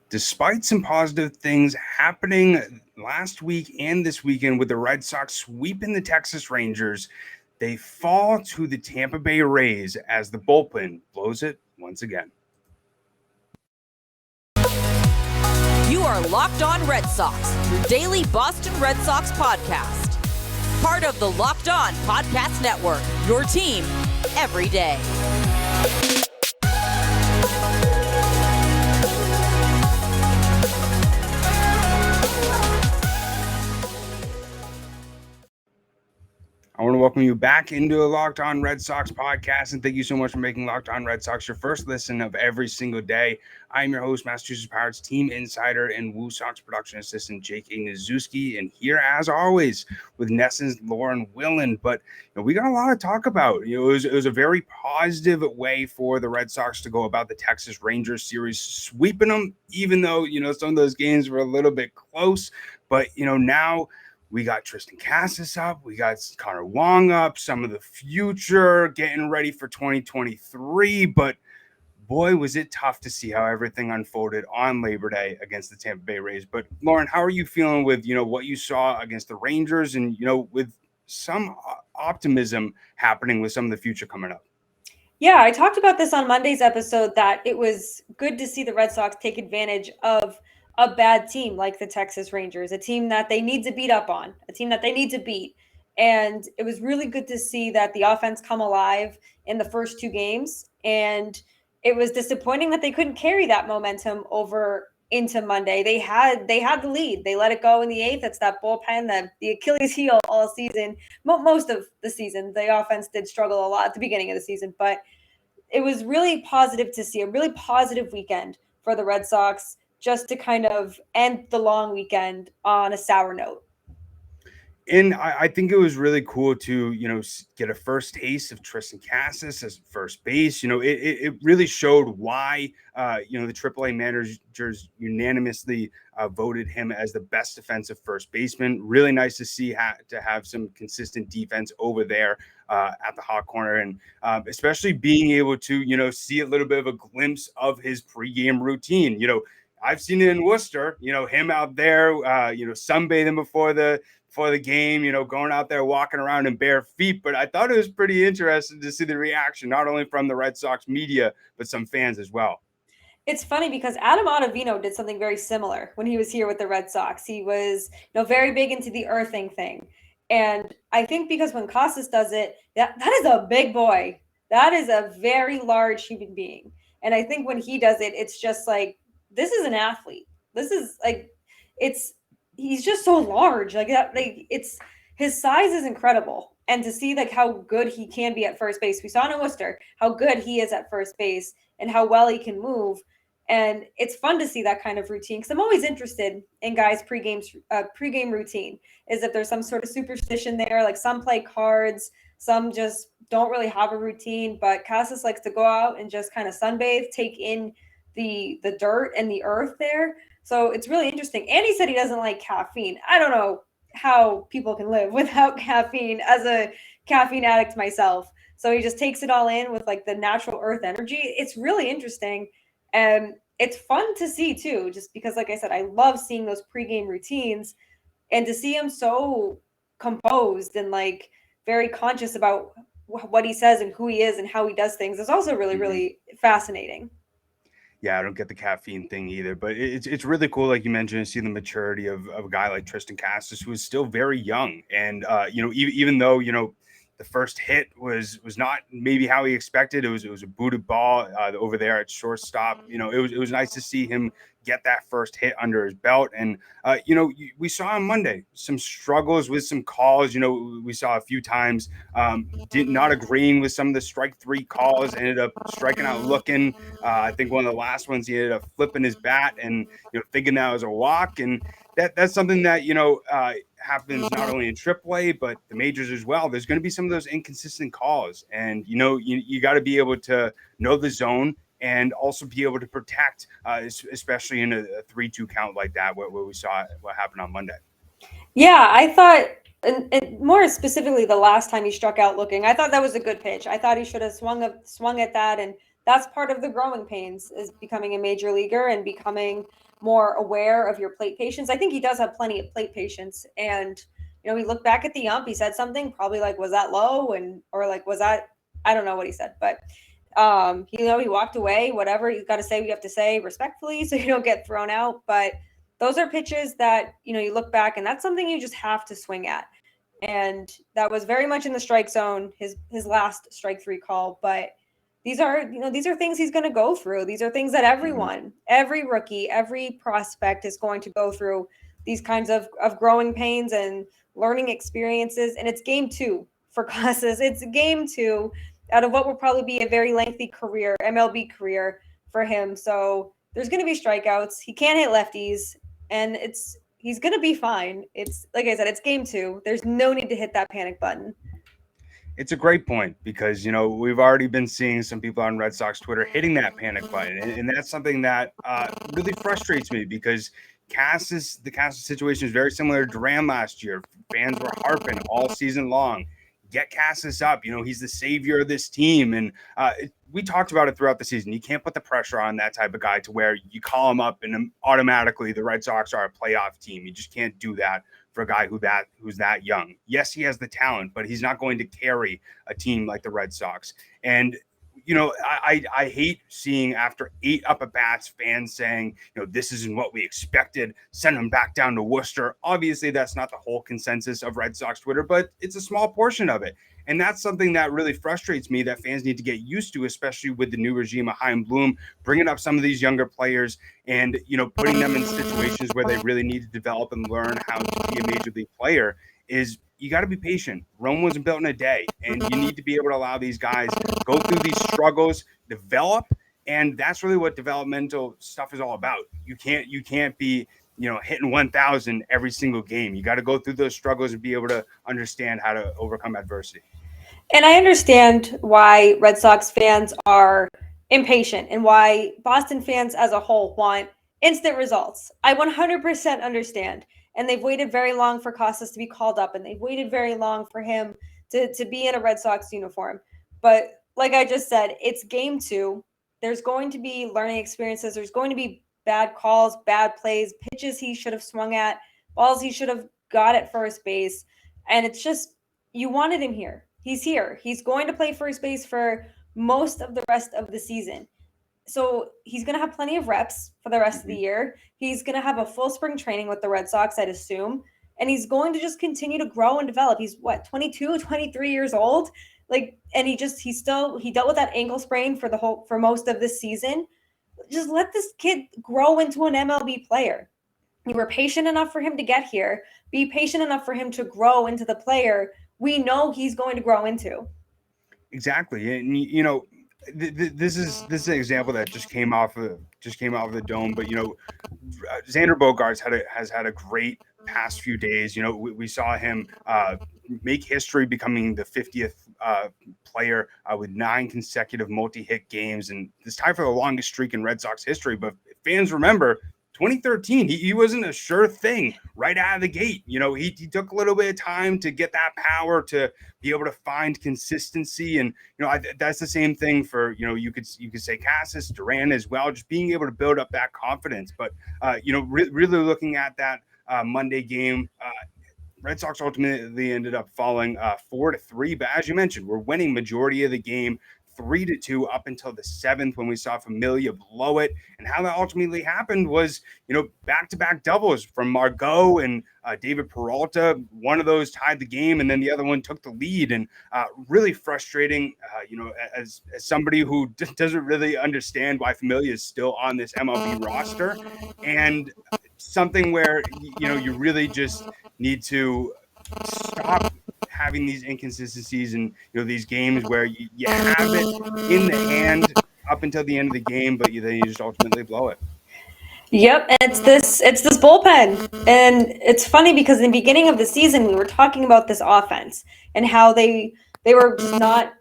Despite some positive things happening last week and this weekend with the Red Sox sweeping the Texas Rangers, they fall to the Tampa Bay Rays as the bullpen blows it once again. You are Locked On Red Sox, your daily Boston Red Sox podcast. Part of the Locked On Podcast Network, your team every day. I want to welcome you back into a Locked On Red Sox podcast, and thank you so much for making Locked On Red Sox your first listen of every single day. I'm your host, Massachusetts Pirates team insider and WooSox production assistant Jake Ignaszewski, and here as always with NESN's Lauren Willand. But we got a lot to talk about. It was a very positive way for the Red Sox to go about the Texas Rangers series, sweeping them, even though some of those games were a little bit close. But now we got Tristan Casas up. We got Connor Wong up. Some of the future getting ready for 2023. But boy, was it tough to see how everything unfolded on Labor Day against the Tampa Bay Rays. But Lauren, how are you feeling with what you saw against the Rangers, and with some optimism happening with some of the future coming up? Yeah, I talked about this on Monday's episode that it was good to see the Red Sox take advantage of a bad team like the Texas Rangers, a team that they need to beat up on, a team that they need to beat. And it was really good to see that the offense come alive in the first two games. And it was disappointing that they couldn't carry that momentum over into Monday. They had the lead. They let it go in the eighth. It's that bullpen, the Achilles heel all season, most of the season. The offense did struggle a lot at the beginning of the season, but it was really positive to see a really positive weekend for the Red Sox, just to kind of end the long weekend on a sour note. And I think it was really cool to, get a first taste of Tristan Casas as first base. It really showed why, the AAA managers unanimously voted him as the best defensive first baseman. Really nice to see to have some consistent defense over there at the hot corner, and especially being able to, see a little bit of a glimpse of his pregame routine. I've seen it in Worcester, him out there, sunbathing before the game, going out there, walking around in bare feet. But I thought it was pretty interesting to see the reaction, not only from the Red Sox media, but some fans as well. It's funny because Adam Ottavino did something very similar when he was here with the Red Sox. He was, very big into the earthing thing. And I think because when Casas does it, that is a big boy. That is a very large human being. And I think when he does it, it's just like, this is an athlete. This is like, he's just so large. Like that, his size is incredible. And to see how good he can be at first base. We saw in Worcester how good he is at first base and how well he can move. And it's fun to see that kind of routine, because I'm always interested in guys' pregame routine. Is if there's some sort of superstition there, like some play cards, some just don't really have a routine. But Casas likes to go out and just kind of sunbathe, take in the dirt and the earth there. So it's really interesting. And he said he doesn't like caffeine. I don't know how people can live without caffeine, as a caffeine addict myself. So he just takes it all in with the natural earth energy. It's really interesting. And it's fun to see too, just because, like I said, I love seeing those pregame routines, and to see him so composed and very conscious about what he says and who he is and how he does things is also really, really fascinating. Yeah, I don't get the caffeine thing either, but it's really cool, like you mentioned, to see the maturity of a guy like Tristan Casas, who is still very young. And, even though, the first hit was not maybe how he expected, it was a booted ball over there at shortstop. It was nice to see him get that first hit under his belt. And, we saw on Monday some struggles with some calls. We saw a few times not agreeing with some of the strike three calls, ended up striking out looking. I think one of the last ones, he ended up flipping his bat and, thinking that was a walk. And that's something that, happens not only in AAA, but the majors as well. There's going to be some of those inconsistent calls. And, you got to be able to know the zone and also be able to protect, especially in a 3-2 count like that, where we saw what happened on Monday. Yeah, I thought, and more specifically the last time he struck out looking, I thought that was a good pitch. I thought he should have swung at that, and that's part of the growing pains, is becoming a major leaguer and becoming more aware of your plate patience. I think he does have plenty of plate patience. And, we look back at the ump, he said something probably like, was that low? Or like, was that, I don't know what he said, but he walked away, whatever you got to say, we have to say respectfully, so you don't get thrown out. But those are pitches that, you look back and that's something you just have to swing at. And that was very much in the strike zone, his last strike 3 call. But these are things he's going to go through. These are things that everyone, every rookie, every prospect is going to go through, these kinds of growing pains and learning experiences. And it's game 2 for Casas. It's game 2 out of what will probably be a very lengthy career, MLB career for him. So there's going to be strikeouts. He can't hit lefties, and he's going to be fine. It's like I said, it's game 2. There's no need to hit that panic button. It's a great point because, we've already been seeing some people on Red Sox Twitter hitting that panic button. And that's something that really frustrates me because the Casas situation is very similar to Duran last year. Fans were harping all season long. Get Casas up. He's the savior of this team. And we talked about it throughout the season. You can't put the pressure on that type of guy to where you call him up and automatically the Red Sox are a playoff team. You just can't do that for a guy who's that young. Yes, he has the talent, but he's not going to carry a team like the Red Sox. And I hate seeing after 8 up-at-bats fans saying, this isn't what we expected, send him back down to Worcester. Obviously, that's not the whole consensus of Red Sox Twitter, but it's a small portion of it. And that's something that really frustrates me that fans need to get used to, especially with the new regime of Chaim Bloom, bringing up some of these younger players and, putting them in situations where they really need to develop and learn how to be a major league player is you got to be patient. Rome wasn't built in a day, and you need to be able to allow these guys to go through these struggles, develop, and that's really what developmental stuff is all about. You can't be hitting 1,000 every single game. You got to go through those struggles and be able to understand how to overcome adversity. And I understand why Red Sox fans are impatient and why Boston fans as a whole want instant results. I 100% understand. And they've waited very long for Casas to be called up, and they've waited very long for him to be in a Red Sox uniform. But like I just said, it's game 2. There's going to be learning experiences. There's going to be bad calls, bad plays, pitches he should have swung at, balls he should have got at first base. And it's just, you wanted him here. He's here. He's going to play first base for most of the rest of the season. So he's going to have plenty of reps for the rest of the year. He's going to have a full spring training with the Red Sox, I'd assume. And he's going to just continue to grow and develop. He's 22, 23 years old. And he dealt with that ankle sprain for most of this season. Just let this kid grow into an MLB player. You were patient enough for him to get here. Be patient enough for him to grow into the player we know he's going to grow into. Exactly. And, this is an example that just came off of the dome. But Xander Bogaerts has had a great past few days. We saw him make history, becoming the 50th player with 9 consecutive multi-hit games, and this tied for the longest streak in Red Sox history. But fans remember 2013, he wasn't a sure thing right out of the gate. He took a little bit of time to get that power to be able to find consistency. And, that's the same thing for, you could say Casas, Duran as well, just being able to build up that confidence. But, really looking at that Monday game, Red Sox ultimately ended up falling 4-3. But as you mentioned, we're winning majority of the game, 3-2 up until the 7th when we saw Familia blow it. And how that ultimately happened was, back-to-back doubles from Margot and David Peralta. One of those tied the game, and then the other one took the lead. And really frustrating, as somebody who doesn't really understand why Familia is still on this MLB roster, and something where, you really just need to stop having these inconsistencies and these games where you have it in the hand up until the end of the game, but then you just ultimately blow it. Yep, and it's this bullpen. And it's funny because in the beginning of the season we were talking about this offense and how they were just not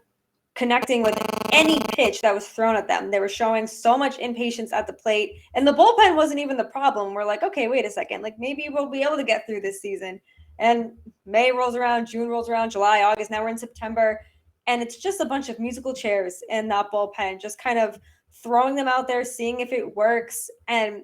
connecting with any pitch that was thrown at them. They were showing so much impatience at the plate, and the bullpen wasn't even the problem. We're like, okay, wait a second, maybe we'll be able to get through this season. And May rolls around, June rolls around, July, August, now we're in September, And it's just a bunch of musical chairs in that bullpen, just kind of throwing them out there, seeing if it works. And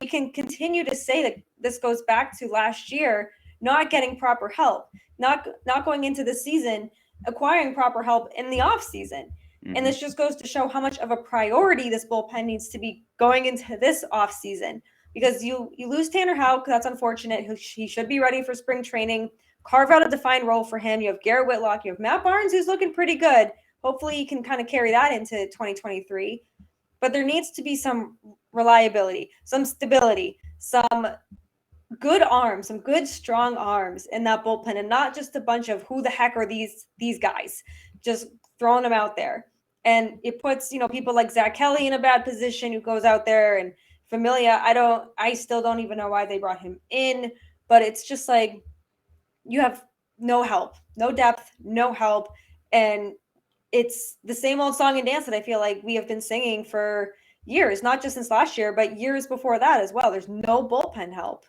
we can continue to say that this goes back to last year, not getting proper help, not going into the season, acquiring proper help in the off season. And this just goes to show how much of a priority this bullpen needs to be going into this off season, because you lose Tanner Houck. That's unfortunate. He should be ready for spring training. Carve out a defined role for him. You have Garrett Whitlock. You have Matt Barnes, who's looking pretty good. Hopefully he can kind of carry that into 2023. But there needs to be some reliability, some stability, some good arms, some good strong arms in that bullpen, and not just a bunch of who the heck are these guys, just throwing them out there. And it puts, people like Zach Kelly in a bad position, who goes out there, and Familia, I still don't even know why they brought him in, but it's just like you have no help, no depth, no help. And it's the same old song and dance that I feel like we have been singing for years, not just since last year, but years before that as well. There's no bullpen help.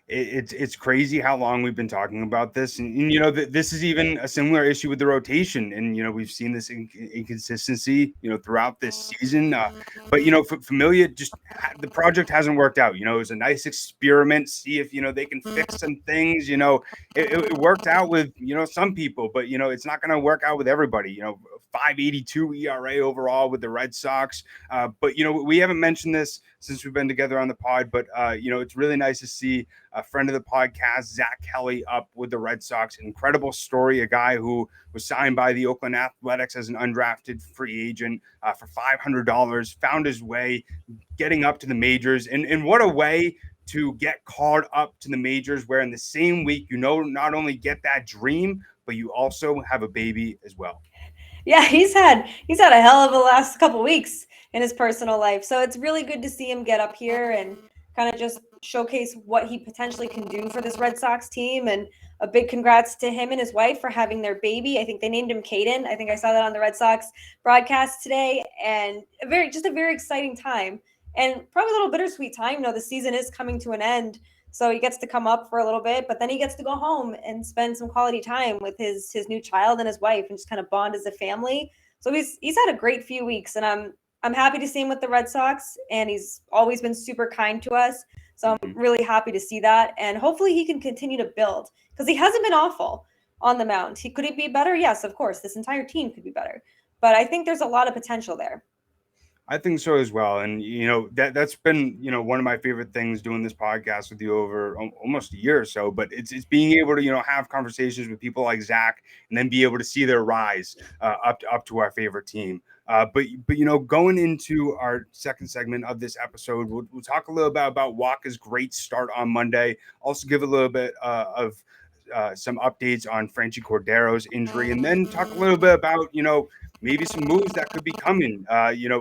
It's crazy how long we've been talking about this, and this is even a similar issue with the rotation, and we've seen this inconsistency throughout this season. But Familia, just the project hasn't worked out. It was a nice experiment, see if they can fix some things. It worked out with some people, but it's not going to work out with everybody. 5.82 ERA overall with the Red Sox. But we haven't mentioned this since we've been together on the pod, but it's really nice to see a friend of the podcast, Zach Kelly, up with the Red Sox. Incredible story. A guy who was signed by the Oakland Athletics as an undrafted free agent for $500, found his way getting up to the majors. And what a way to get called up to the majors, where in the same week, not only get that dream, but you also have a baby as well. Yeah, he's had a hell of a last couple weeks in his personal life. So it's really good to see him get up here and kind of just showcase what he potentially can do for this Red Sox team. And a big congrats to him and his wife for having their baby. I think they named him Caden. I think I saw that on the Red Sox broadcast today. And a very exciting time, and probably a little bittersweet time. The season is coming to an end. So he gets to come up for a little bit, but then he gets to go home and spend some quality time with his new child and his wife, and just kind of bond as a family. So he's had a great few weeks, and I'm happy to see him with the Red Sox, and he's always been super kind to us. So I'm really happy to see that, and hopefully he can continue to build, because he hasn't been awful on the mound. Could he be better? Yes, of course. This entire team could be better, but I think there's a lot of potential there. I think so as well. And, that's been, one of my favorite things doing this podcast with you over almost a year or so, but it's being able to, have conversations with people like Zach, and then be able to see their rise up to our favorite team. But going into our second segment of this episode, we'll talk a little bit about Wacha's great start on Monday. Also give a little bit of some updates on Franchy Cordero's injury, and then talk a little bit about, maybe some moves that could be coming.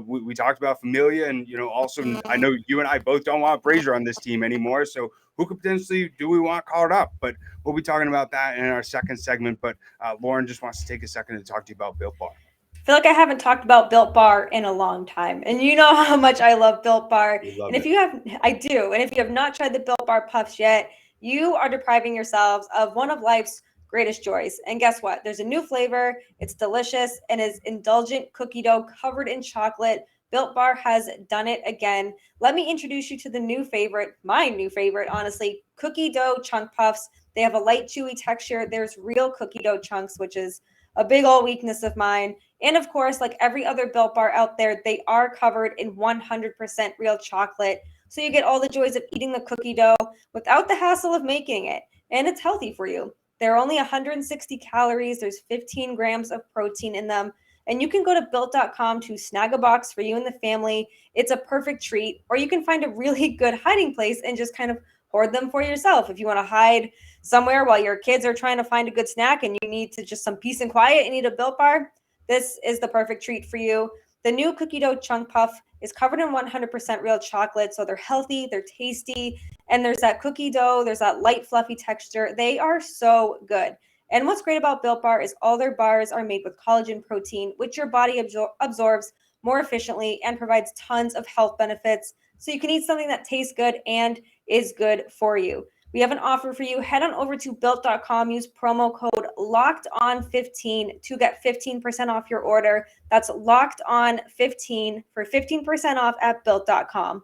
We talked about Familia, and, also I know you and I both don't want Brazier on this team anymore. So who could potentially do we want called up? But we'll be talking about that in our second segment. But Lauren just wants to take a second to talk to you about Built Bar. I feel like I haven't talked about Built Bar in a long time, and you know how much I love Built Bar. And if you have not tried the Built Bar Puffs yet, you are depriving yourselves of one of life's greatest joys. And guess what? There's a new flavor. It's delicious and is indulgent cookie dough covered in chocolate. Built Bar has done it again. Let me introduce you to the new favorite, my new favorite, honestly, cookie dough chunk puffs. They have a light, chewy texture. There's real cookie dough chunks, which is a big old weakness of mine. And of course, like every other Built Bar out there, they are covered in 100% real chocolate. So you get all the joys of eating the cookie dough without the hassle of making it. And it's healthy for you. There are only 160 calories. There's 15 grams of protein in them. And you can go to built.com to snag a box for you and the family. It's a perfect treat. Or you can find a really good hiding place and just kind of hoard them for yourself. If you want to hide somewhere while your kids are trying to find a good snack and you need to just some peace and quiet and eat a Built Bar, this is the perfect treat for you. The new cookie dough chunk puff is covered in 100% real chocolate. So they're healthy, they're tasty, and there's that cookie dough, there's that light, fluffy texture. They are so good. And what's great about Built Bar is all their bars are made with collagen protein, which your body absorbs more efficiently and provides tons of health benefits. So you can eat something that tastes good and is good for you. we have an offer for you. Head on over to built.com, use promo code LOCKEDON15 to get 15% off your order. That's LOCKEDON15 for 15% off at built.com.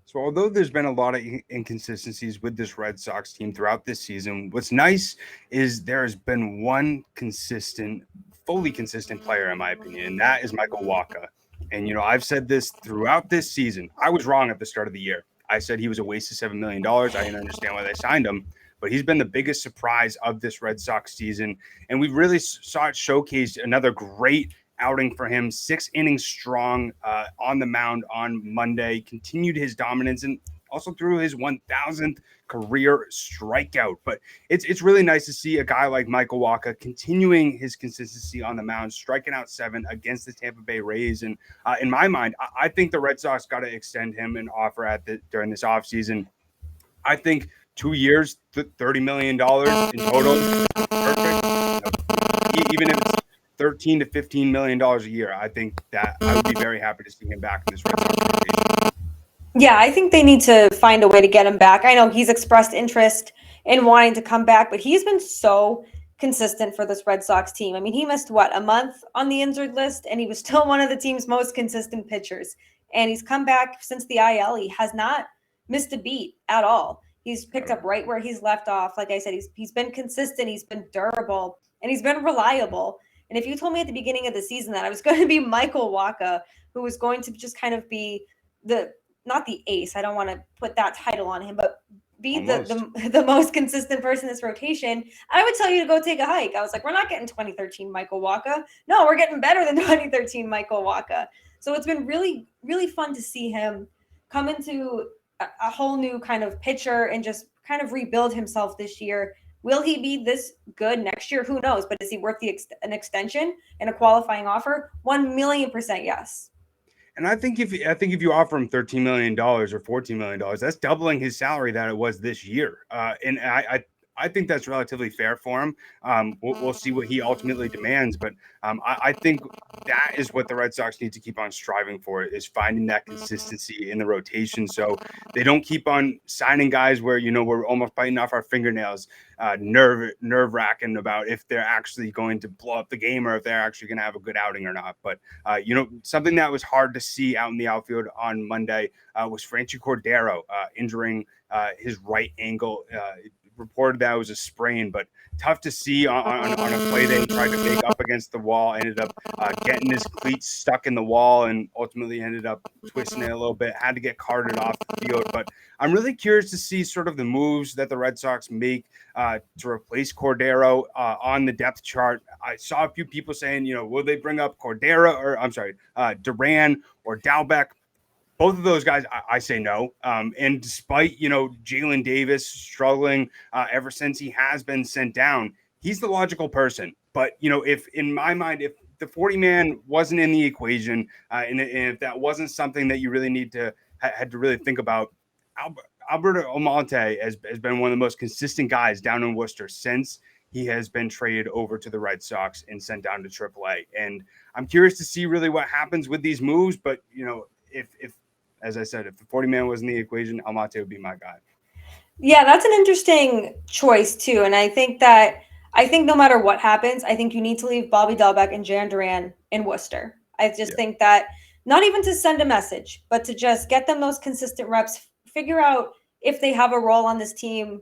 So although there's been a lot of inconsistencies with this Red Sox team throughout this season, what's nice is there has been one fully consistent player, in my opinion, and that is Michael Wacha. And, I've said this throughout this season. I was wrong at the start of the year. I said he was a waste of $7 million. I didn't understand why they signed him, but he's been the biggest surprise of this Red Sox season. And we really saw it showcased another great outing for him, 6 innings strong on the mound on Monday, continued his dominance and also threw his 1,000th career strikeout. But it's really nice to see a guy like Michael Wacha continuing his consistency on the mound, striking out 7 against the Tampa Bay Rays. And in my mind, I think the Red Sox got to extend him an offer during this offseason. I think 2 years, $30 million in total, perfect. Even if it's $13 to $15 million a year, I think that I would be very happy to see him back in this Red Sox rotation. Yeah, I think they need to find a way to get him back. I know he's expressed interest in wanting to come back, but he's been so consistent for this Red Sox team. I mean, he missed, a month on the injured list, and he was still one of the team's most consistent pitchers. And he's come back since the IL. He has not missed a beat at all. He's picked up right where he's left off. Like I said, he's been consistent, he's been durable, and he's been reliable. And if you told me at the beginning of the season that I was going to be Michael Wacha, who was going to just kind of be not the ace, I don't want to put that title on him, but be the most consistent person in this rotation, I would tell you to go take a hike. I was like, we're not getting 2013 Michael Wacha. No, we're getting better than 2013 Michael Wacha. So it's been really, really fun to see him come into a whole new kind of pitcher and just kind of rebuild himself this year. Will he be this good next year? Who knows? But is he worth an extension and a qualifying offer? 1,000,000% yes. And I think if you offer him $13 million or $14 million, that's doubling his salary that it was this year. And I think that's relatively fair for him. We'll see what he ultimately demands, but I think that is what the Red Sox need to keep on striving for, is finding that consistency in the rotation, so they don't keep on signing guys where we're almost biting off our fingernails, nerve-wracking about if they're actually going to blow up the game or if they're actually going to have a good outing or not. But something that was hard to see out in the outfield on Monday was Franchy Cordero injuring his right ankle. Reported that it was a sprain, but tough to see on a play that he tried to make up against the wall, ended up getting his cleats stuck in the wall and ultimately ended up twisting it a little bit, had to get carted off the field. But I'm really curious to see sort of the moves that the Red Sox make to replace Cordero on the depth chart. I saw a few people saying, will they bring up Duran or Dalbec? Both of those guys, I say no. And despite, Jalen Davis struggling ever since he has been sent down, he's the logical person. But, if in my mind, if the 40-man wasn't in the equation and if that wasn't something that you really had to really think about, Alberto Almonte has been one of the most consistent guys down in Worcester since he has been traded over to the Red Sox and sent down to AAA. And I'm curious to see really what happens with these moves. But, if as I said, if the 40-man was in the equation, Almonte would be my guy. Yeah, that's an interesting choice too. And I think no matter what happens, I think you need to leave Bobby Dalbec and Jan Duran in Worcester. I just think that not even to send a message, but to just get them those consistent reps, figure out if they have a role on this team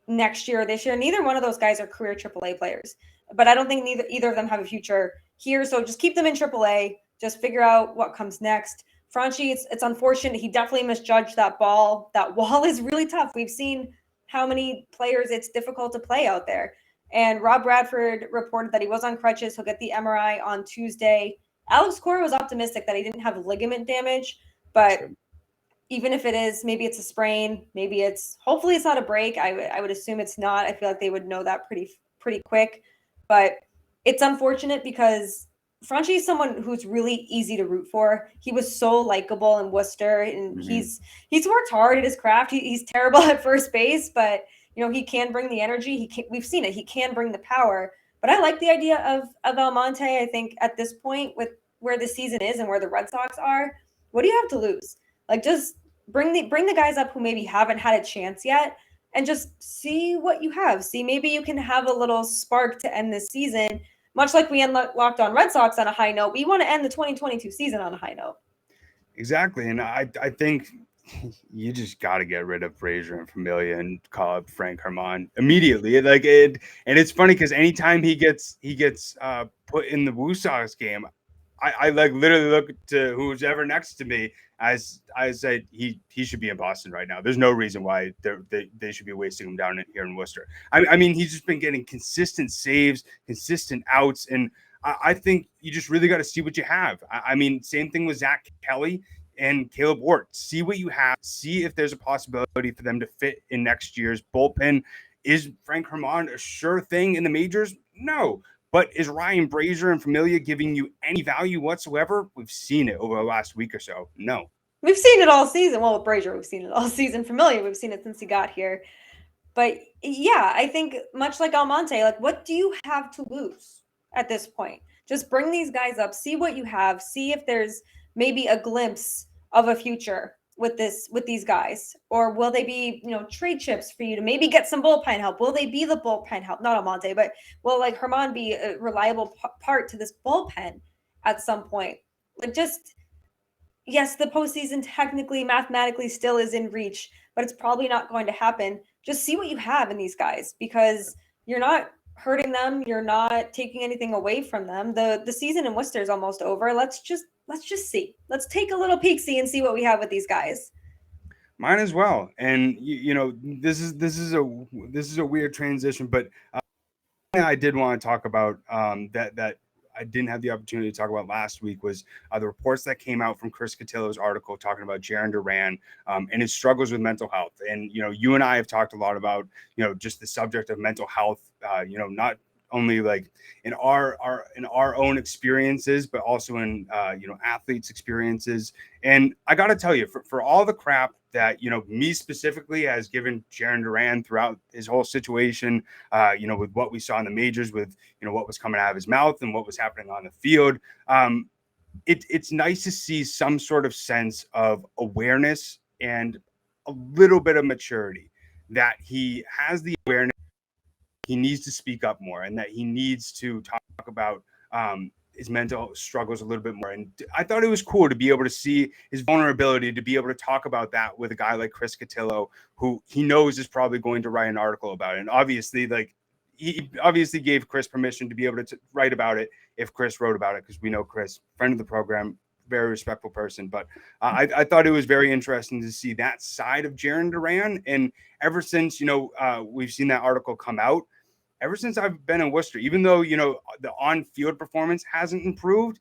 next year or this year. Neither one of those guys are career AAA players, but I don't think either of them have a future here. So just keep them in AAA, just figure out what comes next. Franchy, it's unfortunate. He definitely misjudged that ball. That wall is really tough. We've seen how many players it's difficult to play out there. And Rob Bradford reported that he was on crutches. He'll get the MRI on Tuesday. Alex Cora was optimistic that he didn't have ligament damage, but even if it is, maybe it's a sprain, hopefully it's not a break. I would assume it's not. I feel like they would know that pretty quick, but it's unfortunate because Franchy is someone who's really easy to root for. He was so likable in Worcester, and he's worked hard at his craft. He's terrible at first base, but he can bring the energy. We've seen it. He can bring the power. But I like the idea of Almonte. I think at this point, with where the season is and where the Red Sox are, what do you have to lose? Like, just bring the guys up who maybe haven't had a chance yet. and just see what you have. See, maybe you can have a little spark to end this season, much like we end Locked On Red Sox on a high note. We want to end the 2022 season on a high note. Exactly. And I think you just got to get rid of Brazier and Familia and call up Frank Herman immediately. Like it, and it's funny because anytime he gets put in the WooSox game, I like literally look to who's ever next to me as I say he should be in Boston right now. There's no reason why they should be wasting him down here in Worcester. I mean, he's just been getting consistent saves, consistent outs, and I think you just really got to see what you have. I mean, same thing with Zach Kelly and Caleb Ward. See what you have. See if there's a possibility for them to fit in next year's bullpen. Is Frank Herman a sure thing in the majors? No. But is Ryan Brazier and Familia giving you any value whatsoever? We've seen it over the last week or so. No. We've seen it all season. Well, with Brazier, we've seen it all season. Familia, we've seen it since he got here. But yeah, I think much like Almonte, like what do you have to lose at this point? Just bring these guys up, see what you have, see if there's maybe a glimpse of a future with these guys, or will they be trade chips for you to maybe get some bullpen help? Will they be the bullpen help? Not Almonte, but will like Herman be a reliable part to this bullpen at some point? Like just yes, the postseason technically, mathematically still is in reach, but it's probably not going to happen. Just see what you have in these guys because you're not hurting them, you're not taking anything away from them. The season in Worcester is almost over. Let's just see. Let's take a little peek-see and see what we have with these guys. Mine as well. And this is a weird transition, but I did want to talk about that I didn't have the opportunity to talk about last week was the reports that came out from Chris Cotillo's article talking about Jarren Duran and his struggles with mental health. And, you and I have talked a lot about, just the subject of mental health, not only like in our own experiences, but also in, athletes' experiences. And I got to tell you, for all the crap that, me specifically has given Jarren Duran throughout his whole situation, with what we saw in the majors, with, what was coming out of his mouth and what was happening on the field. It's nice to see some sort of sense of awareness and a little bit of maturity that he has the awareness. He needs to speak up more and that he needs to talk about, his mental struggles a little bit more. And I thought it was cool to be able to see his vulnerability, to be able to talk about that with a guy like Chris Cotillo, who he knows is probably going to write an article about it. And obviously, he obviously gave Chris permission to be able to write about it if Chris wrote about it, because we know Chris, friend of the program, very respectful person. But I thought it was very interesting to see that side of Jarren Duran. And ever since, we've seen that article come out, ever since I've been in Worcester, even though, the on-field performance hasn't improved,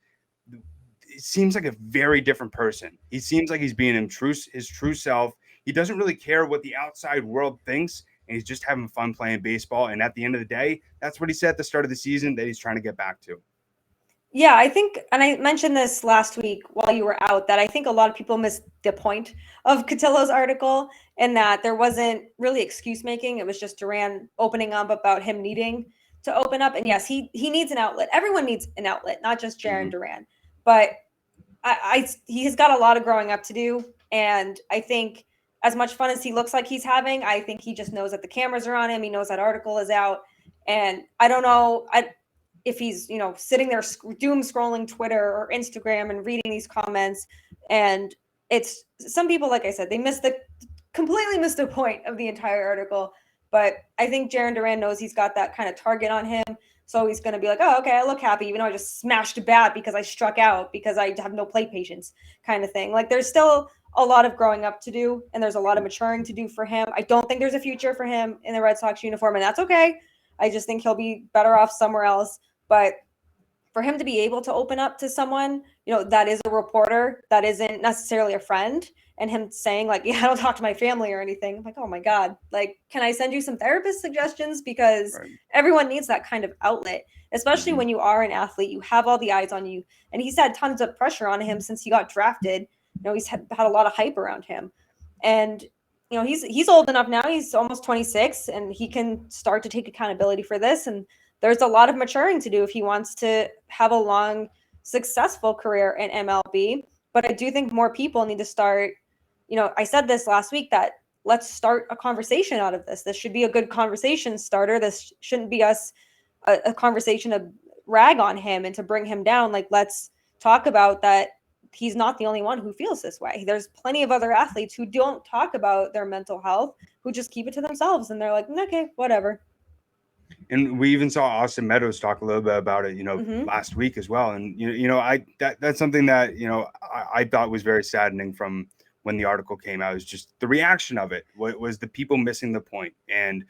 it seems like a very different person. He seems like he's being his true self. He doesn't really care what the outside world thinks, and he's just having fun playing baseball. And at the end of the day, that's what he said at the start of the season that he's trying to get back to. Yeah, I think, and I mentioned this last week while you were out, that I think a lot of people missed the point of Cotillo's article in that there wasn't really excuse making. It was just Duran opening up about him needing to open up. And yes, he needs an outlet. Everyone needs an outlet, not just Jarren Duran. But he has got a lot of growing up to do. And I think as much fun as he looks like he's having, I think he just knows that the cameras are on him. He knows that article is out. And I don't know if he's, sitting there doom scrolling Twitter or Instagram and reading these comments. And it's some people, like I said, they completely missed the point of the entire article. But I think Jarren Duran knows he's got that kind of target on him. So he's going to be like, oh, okay, I look happy, even though I just smashed a bat because I struck out because I have no plate patience kind of thing. Like there's still a lot of growing up to do, and there's a lot of maturing to do for him. I don't think there's a future for him in the Red Sox uniform, and that's okay. I just think he'll be better off somewhere else. But for him to be able to open up to someone, that is a reporter, that isn't necessarily a friend, and him saying like, yeah, I don't talk to my family or anything. I'm like, oh my God, like, can I send you some therapist suggestions? Because everyone needs that kind of outlet, especially when you are an athlete, you have all the eyes on you. And he's had tons of pressure on him since he got drafted. He's had a lot of hype around him. And, he's old enough now. He's almost 26 and he can start to take accountability for this. And there's a lot of maturing to do if he wants to have a long, successful career in MLB. But I do think more people need to start, I said this last week, that let's start a conversation out of this. This should be a good conversation starter. This shouldn't be us a conversation to rag on him and to bring him down. Like, let's talk about that. He's not the only one who feels this way. There's plenty of other athletes who don't talk about their mental health, who just keep it to themselves, and they're like, okay, whatever. And we even saw Austin Meadows talk a little bit about it, last week as well. And that's something that I thought was very saddening from when the article came out. Is just the reaction of it. What was the people missing the point? And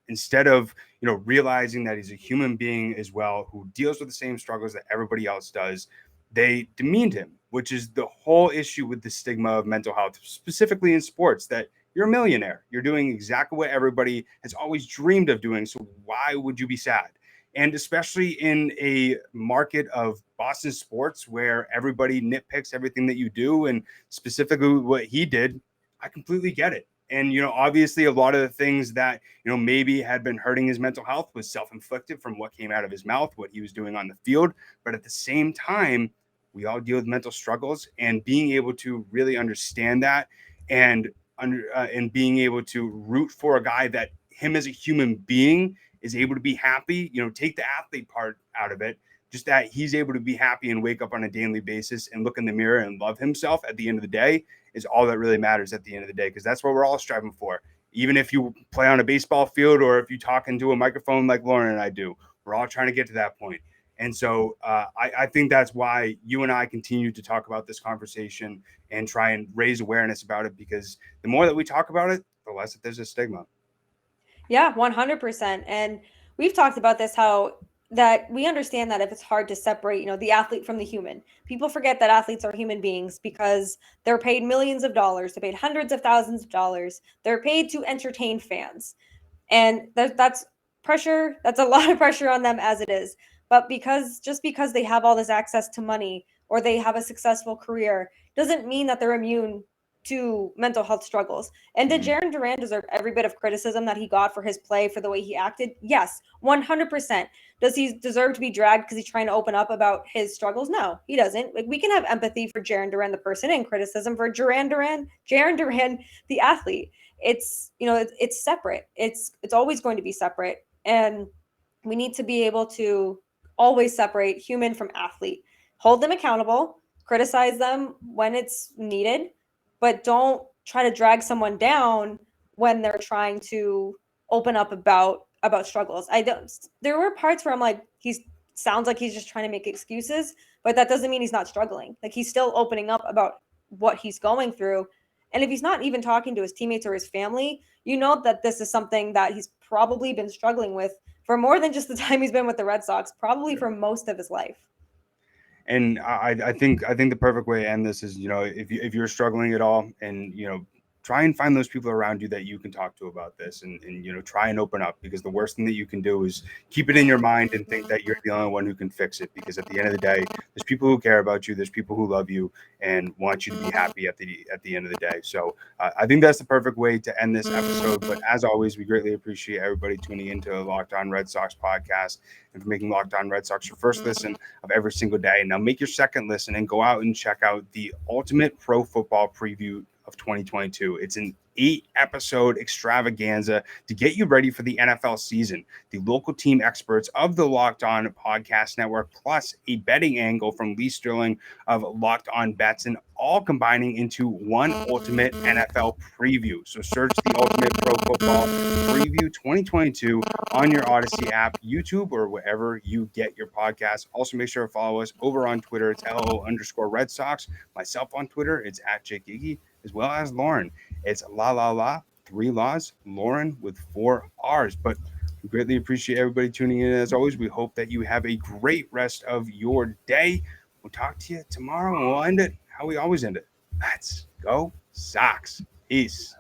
instead of realizing that he's a human being as well, who deals with the same struggles that everybody else does, they demeaned him, which is the whole issue with the stigma of mental health, specifically in sports, that you're a millionaire. You're doing exactly what everybody has always dreamed of doing. So why would you be sad? And especially in a market of Boston sports where everybody nitpicks everything that you do, and specifically what he did, I completely get it. And, obviously a lot of the things that, maybe had been hurting his mental health was self-inflicted from what came out of his mouth, what he was doing on the field. But at the same time, we all deal with mental struggles, and being able to really understand that and being able to root for a guy that him as a human being is able to be happy, take the athlete part out of it, just that he's able to be happy and wake up on a daily basis and look in the mirror and love himself at the end of the day is all that really matters at the end of the day. Because that's what we're all striving for. Even if you play on a baseball field or if you talk into a microphone like Lauren and I do, we're all trying to get to that point. And so I think that's why you and I continue to talk about this conversation and try and raise awareness about it, because the more that we talk about it, the less that there's a stigma. Yeah, 100%. And we've talked about this, how that we understand that if it's hard to separate, the athlete from the human, people forget that athletes are human beings because they're paid millions of dollars, they're paid hundreds of thousands of dollars, they're paid to entertain fans. And that's pressure. That's a lot of pressure on them as it is. But because they have all this access to money or they have a successful career doesn't mean that they're immune to mental health struggles. And did Jarren Duran deserve every bit of criticism that he got for his play, for the way he acted? Yes, 100%. Does he deserve to be dragged because he's trying to open up about his struggles? No, he doesn't. Like, we can have empathy for Jarren Duran, the person, and criticism for Jarren Duran, the athlete. It's it's separate. It's always going to be separate. And we need to be able to always separate human from athlete, hold them accountable, criticize them when it's needed, but don't try to drag someone down when they're trying to open up about struggles. There were parts where I'm like, sounds like he's just trying to make excuses, but that doesn't mean he's not struggling. Like, he's still opening up about what he's going through. And if he's not even talking to his teammates or his family, that this is something that he's probably been struggling with for more than just the time he's been with the Red Sox, probably for most of his life. And I think the perfect way to end this is, if you're struggling at all, and try and find those people around you that you can talk to about this, and try and open up, because the worst thing that you can do is keep it in your mind and think that you're the only one who can fix it. Because at the end of the day, there's people who care about you, there's people who love you and want you to be happy at the end of the day. So I think that's the perfect way to end this episode. But as always, we greatly appreciate everybody tuning into the Locked On Red Sox podcast and for making Locked On Red Sox your first listen of every single day. Now make your second listen and go out and check out the ultimate pro football preview of 2022. It's an 8-episode extravaganza to get you ready for the NFL season. The local team experts of the Locked On Podcast Network, plus a betting angle from Lee Sterling of Locked On Bets, and all combining into one ultimate NFL preview. So search the Ultimate Pro Football Preview 2022 on your Odyssey app, YouTube, or wherever you get your podcasts. Also, make sure to follow us over on Twitter. It's LO_Red Sox. Myself on Twitter, it's at Jake Iggy, as well as Lauren. It's La, 3 laws, Lauren with 4 R's. But we greatly appreciate everybody tuning in. As always, we hope that you have a great rest of your day. We'll talk to you tomorrow, and we'll end it how we always end it. Let's go Sox. Peace.